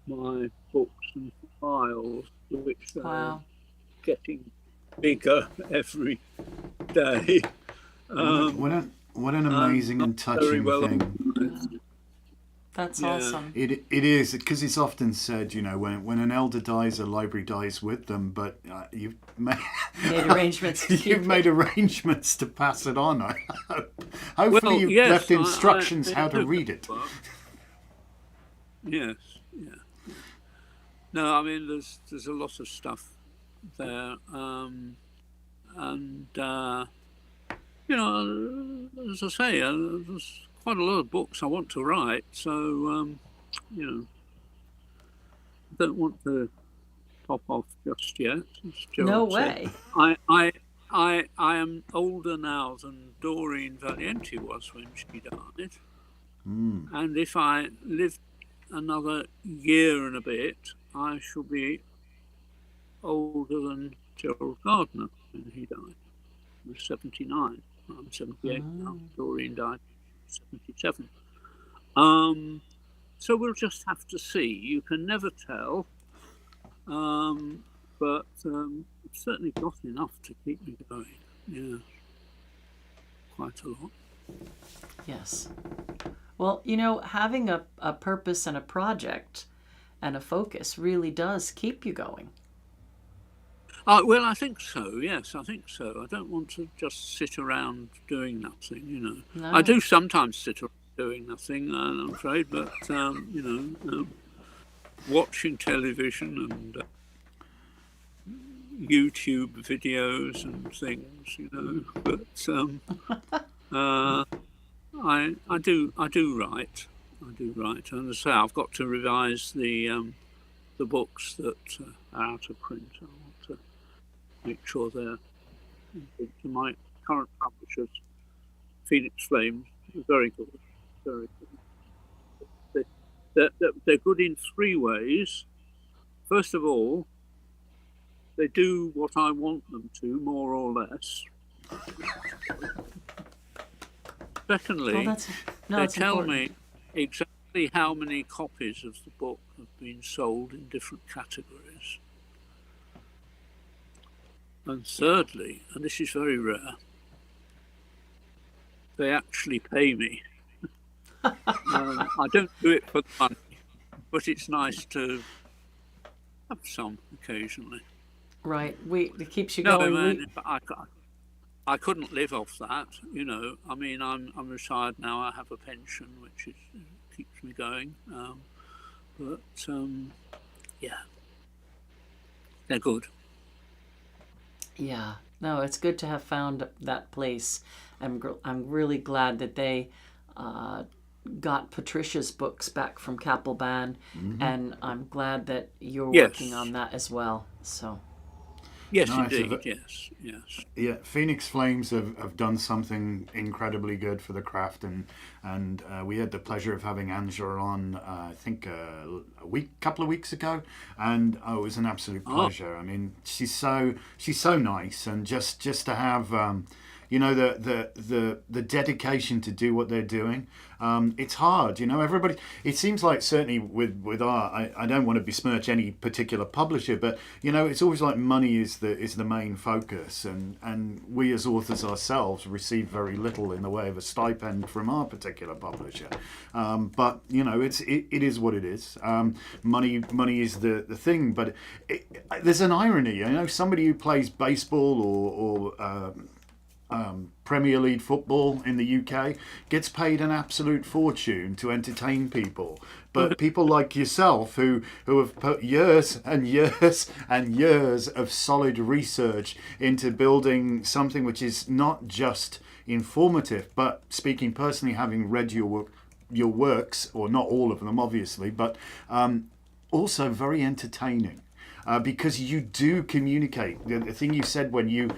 C: my books and files, which are getting bigger every day.
A: What an amazing and touching thing.
B: That's awesome.
A: It is, because it's often said, when an elder dies, a library dies with them. But you've made
B: arrangements.
A: Made arrangements to pass it on. I hope. Hopefully, you've left instructions how to read it.
C: Yes. Yeah. No, I mean there's a lot of stuff there, and as I say, there's quite a lot of books I want to write, so I don't want to pop off just yet.
B: No way.
C: I am older now than Doreen Valiente was when she died, and if I live another year and a bit, I shall be older than Gerald Gardner when he died. He was 79. I'm 78 now. Doreen died 77. So we'll just have to see. You can never tell. But it's certainly got enough to keep me going. Yeah. Quite a lot.
B: Yes. Well, having a purpose and a project and a focus really does keep you going.
C: Well, I think so. Yes, I think so. I don't want to just sit around doing nothing.
B: No.
C: I do sometimes sit around doing nothing, I'm afraid, but watching television and YouTube videos and things, But I do write. I do write, and as I say, I've got to revise the books that are out of print. I want to make sure they're to my current publishers. Phoenix Flames are very good, very good. They're good in three ways. First of all, they do what I want them to, more or less. Secondly, they tell me exactly how many copies of the book have been sold in different categories. And thirdly, and this is very rare, they actually pay me. I don't do it for the money, but it's nice to have some occasionally.
B: Right. It keeps you going.
C: Man, I couldn't live off that, I mean, I'm retired now. I have a pension, which keeps me going. But yeah, they're good.
B: Yeah. No, it's good to have found that place. I'm really glad that they got Patricia's books back from Capelban, and I'm glad that you're working on that as well. So.
C: Yes, indeed. Yes.
A: Yeah, Phoenix Flames have done something incredibly good for the craft, and we had the pleasure of having Angela on, I think couple of weeks ago, and it was an absolute pleasure. I mean, she's so nice, and just to have the dedication to do what they're doing. It's hard, everybody. It seems like certainly with art, I don't want to besmirch any particular publisher, but it's always like money is the main focus, and we as authors ourselves receive very little in the way of a stipend from our particular publisher. But it is what it is. Money is the thing, but there's an irony. Somebody who plays baseball or Premier League football in the UK gets paid an absolute fortune to entertain people. But people like yourself who have put years and years and years of solid research into building something which is not just informative, but speaking personally, having read your works, or not all of them obviously, but also very entertaining. Because you do communicate. The thing you said when you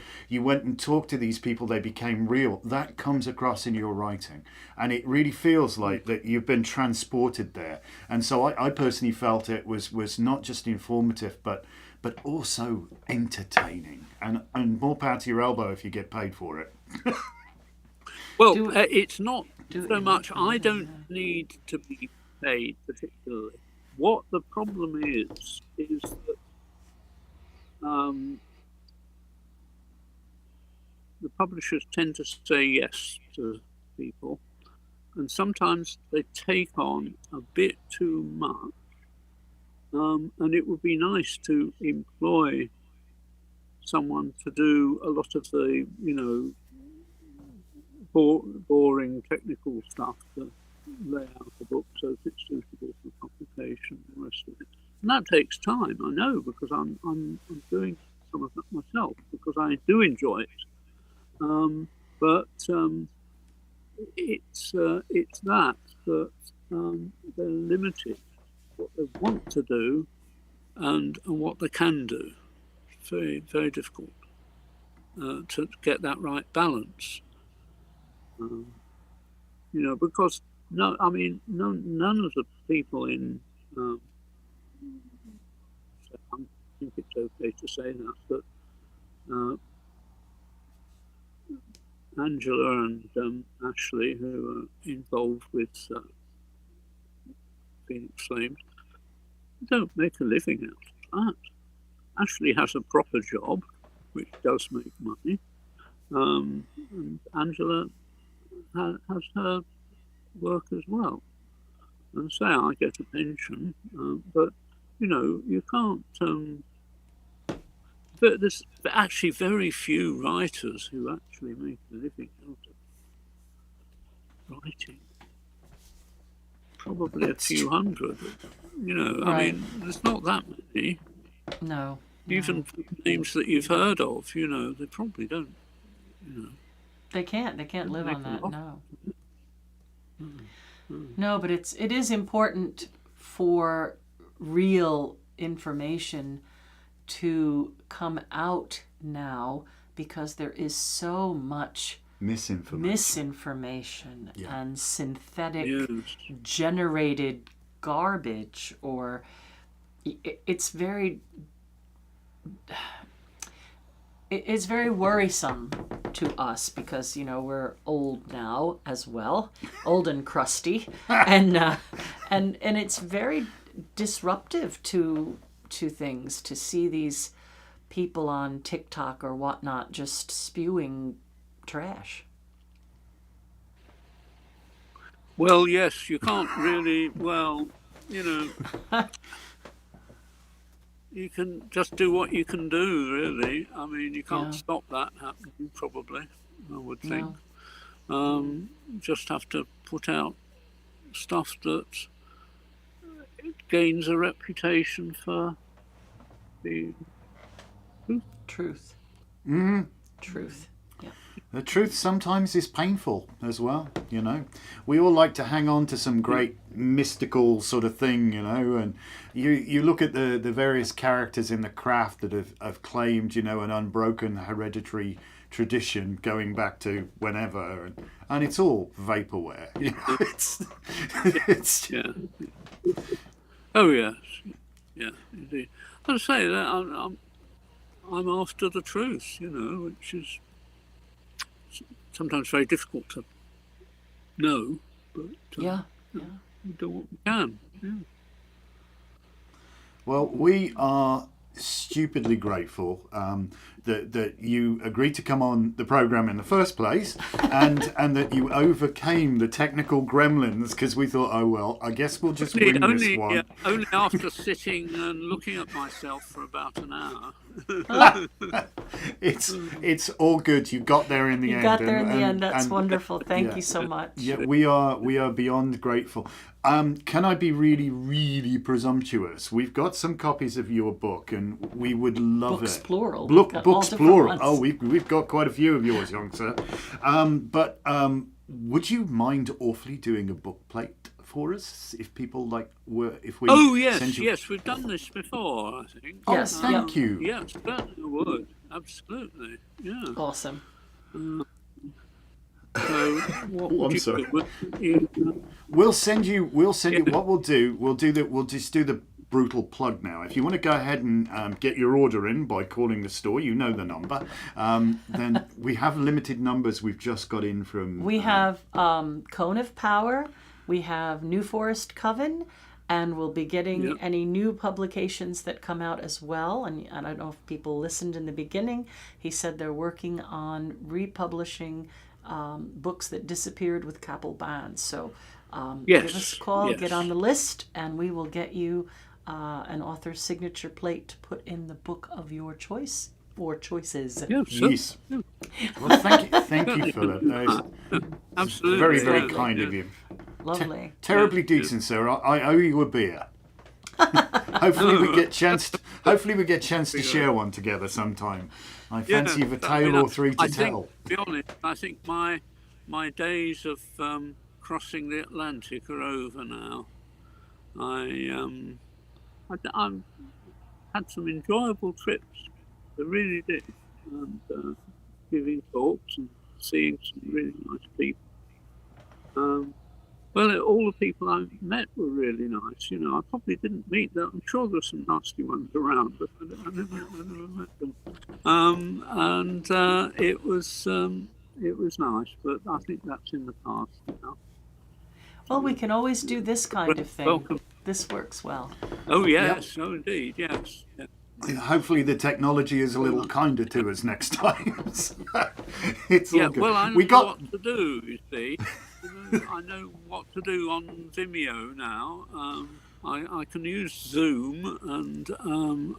A: went and talked to these people, they became real. That comes across in your writing. And it really feels like that you've been transported there. And so I personally felt it was not just informative, but also entertaining. And more power to your elbow if you get paid for it.
C: Well, it's not so much. I don't need to be paid particularly. What the problem is that the publishers tend to say yes to people, and sometimes they take on a bit too much, and it would be nice to employ someone to do a lot of the boring technical stuff, to lay out the book so that it's suitable for publication and the rest of it. And that takes time, I know, because I'm doing some of that myself, because I do enjoy it. But it's that they're limited what they want to do and what they can do. It's very, very difficult to get that right balance. Because none of the people in I think it's okay to say that, but Angela and Ashley, who are involved with Phoenix Flames, don't make a living out of that. Ashley has a proper job, which does make money, and Angela has her work as well. And say I get a pension, but you can't. But there's actually very few writers who actually make a living out of writing. probably a few hundred. You know, I
B: Right.
C: mean, there's not that many.
B: No.
C: Even names that you've heard of, you know, they probably don't. You know,
B: They can't. They can't live
C: make
B: on
C: a
B: that.
C: lot.
B: No. No, but it is important for real information to come out now, because there is so much misinformation and synthetic
C: Yes.
B: generated garbage, or it's very worrisome to us, because we're old now as well, old and crusty, and it's very disruptive to things to see these people on TikTok or whatnot just spewing trash.
C: Well, yes, you can't really. Well, you know, you can just do what you can do, really. I mean, you can't stop that happening, probably, I would think.
B: No.
C: Just have to put out stuff that gains a reputation for the
B: Truth. Truth. Yeah.
A: The truth sometimes is painful as well, We all like to hang on to some great mystical sort of thing, and you look at the various characters in the craft that have claimed, an unbroken hereditary tradition going back to whenever, and it's all vaporware. It's
C: yeah. Oh yes, yeah, indeed. I'd say that I'm after the truth, which is sometimes very difficult to know, but
B: Yeah.
C: we do what we can. Yeah.
A: Well, we are stupidly grateful that you agreed to come on the program in the first place, and that you overcame the technical gremlins, because we thought, oh well, I guess we'll just wing this one.
C: Yeah, only after sitting and looking at myself for about an hour.
A: It's all good. You got there in the end.
B: You got there in the end. That's wonderful. Thank you so much.
A: Yeah, we are beyond grateful. Can I be really, really presumptuous? We've got some copies of your book, and we would love
B: Books
A: it.
B: plural.
A: Books plural.
B: Ones.
A: Oh, we've got quite a few of yours, young sir. But would you mind awfully doing a book plate for us, if people if we?
C: Oh yes,
A: send you...
C: yes, we've done this before, I think.
A: Oh,
B: Yes,
A: thank you.
C: Yes, certainly would. Absolutely. Yeah.
B: Awesome.
C: So what would
A: I'm
C: you
A: sorry.
C: do?
A: We'll send you. What we'll do. We'll just do the brutal plug now. If you want to go ahead and get your order in by calling the store, you know the number. Then we have limited numbers. We've just got in from.
B: We have Cone of Power. We have New Forest Coven. And we'll be getting any new publications that come out as well. And I don't know if people listened in the beginning. He said they're working on republishing books that disappeared with Capel Bands. So give us a call, get on the list, and we will get you an author's signature plate to put in the book of your choice or choices.
C: Yeah, sure.
A: Yes. Well, thank you, Philip.
C: Absolutely.
A: Very, very kind of you.
B: Lovely.
A: Terribly decent, sir. I owe you a beer. Hopefully we get chance to share one together sometime. I fancy you've a tale or three to tell.
C: To be honest, I think my days of crossing the Atlantic are over now. I had some enjoyable trips. I really did, and giving talks and seeing some really nice people. Well, all the people I met were really nice. I probably didn't meet them. I'm sure there's some nasty ones around, but I never met them. And it was nice, but I think that's in the past now.
B: Well, we can always do this kind of thing.
C: Welcome.
B: This works well.
C: Oh yes, oh indeed, yes. Yeah.
A: Hopefully the technology is a little kinder to us next time. It's all good.
C: Well, I know what to do, you see. I know what to do on Vimeo now. I can use Zoom, and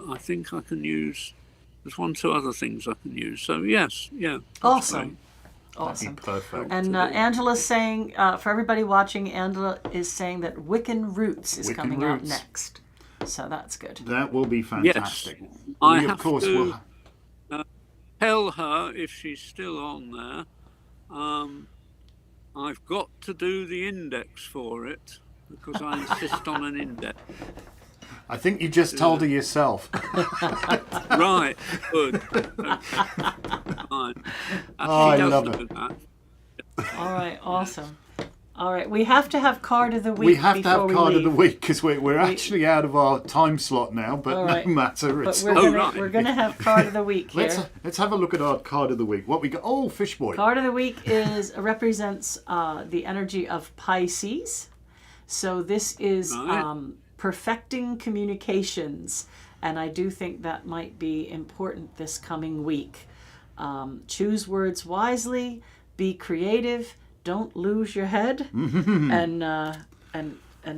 C: I think I can use. There's 1 or 2 other things I can use. So yes, yeah.
B: Awesome. Awesome.
A: Perfect.
B: And Angela's saying, for everybody watching, Angela is saying that Wiccan Roots is
A: Wiccan
B: coming out
A: Roots.
B: next. So that's good.
A: That will be fantastic.
C: Yes.
A: We,
C: I
A: of
C: have
A: course,
C: to-
A: will.
C: Tell her if she's still on there. I've got to do the index for it because I insist on an index.
A: I think you just told her yourself.
C: Right, good. Fine.
A: I
C: She
A: love
C: does
A: it.
C: know that.
B: All right, awesome. All right, we have to have card of the week.
A: We have to have
B: before we
A: card of the
B: leave.
A: week because we're actually out of our time slot now, but
B: All right.
A: no matter.
B: But
A: It's,
B: we're gonna have card of the week here.
A: let's have a look at our card of the week. What we got? Oh, Fish Boy.
B: Card of the week represents the energy of Pisces. So this is
C: Right.
B: perfecting communications, and I do think that might be important this coming week. Choose words wisely, be creative, don't lose your head, and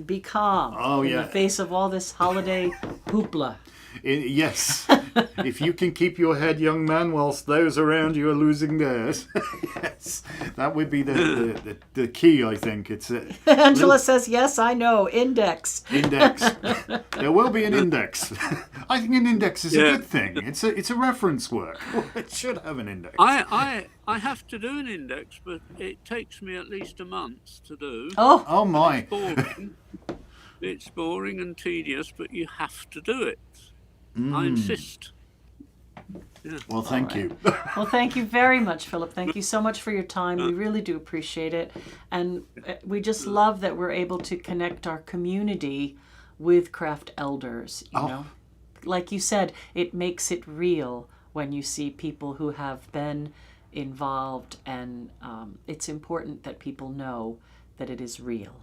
B: be calm
A: Oh,
B: in
A: yeah.
B: the face of all this holiday hoopla.
A: Yes. If you can keep your head, young man, whilst those around you are losing theirs. Yes. That would be the key, I think. It's a
B: Angela says, yes, I know, index.
A: index. There will be an index. I think an index is a
C: Yeah.
A: good thing. It's a reference work. It should have an index.
C: I have to do an index, but it takes me at least a month to do.
B: Oh,
A: Oh my.
C: Boring. It's boring and tedious, but you have to do it. I insist.
A: Well, thank you.
B: well, thank you very much, Philip. Thank you so much for your time. We really do appreciate it. And we just love that we're able to connect our community with craft elders, you know. Like you said, it makes it real when you see people who have been involved, and it's important that people know that it is real.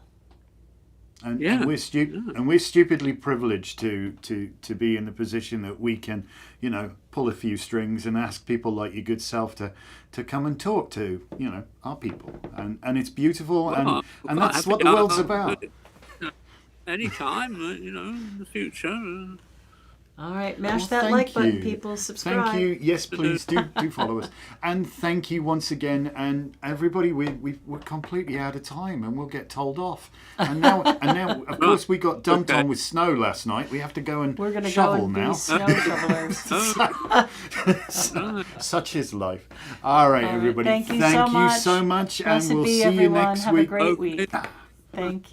A: And,
C: Yeah.
A: and we're stupidly privileged to be in the position that we can, pull a few strings and ask people like your good self to come and talk to, our people. And it's beautiful,
C: Well,
A: and
C: quite
A: that's
C: happy
A: what the
C: to-
A: world's about.
C: Anytime, in the future.
B: All right, mash
A: Well,
B: that
A: thank
B: like button,
A: you.
B: people. Subscribe.
A: Thank you. Yes, please do follow us. And thank you once again. And everybody, we're completely out of time, and we'll get told off. And now, of course, we got dumped on with snow last night. We have to go and
B: We're going to go
A: shovel
B: and
A: now.
B: be snow shovelers.
A: Such is life. All right,
B: All right,
A: everybody.
B: thank you so much.
A: so much,
B: Blessed
A: and we'll
B: be
A: see
B: everyone.
A: you next
B: Have
A: week.
B: a great
C: Okay.
B: week. Thank you.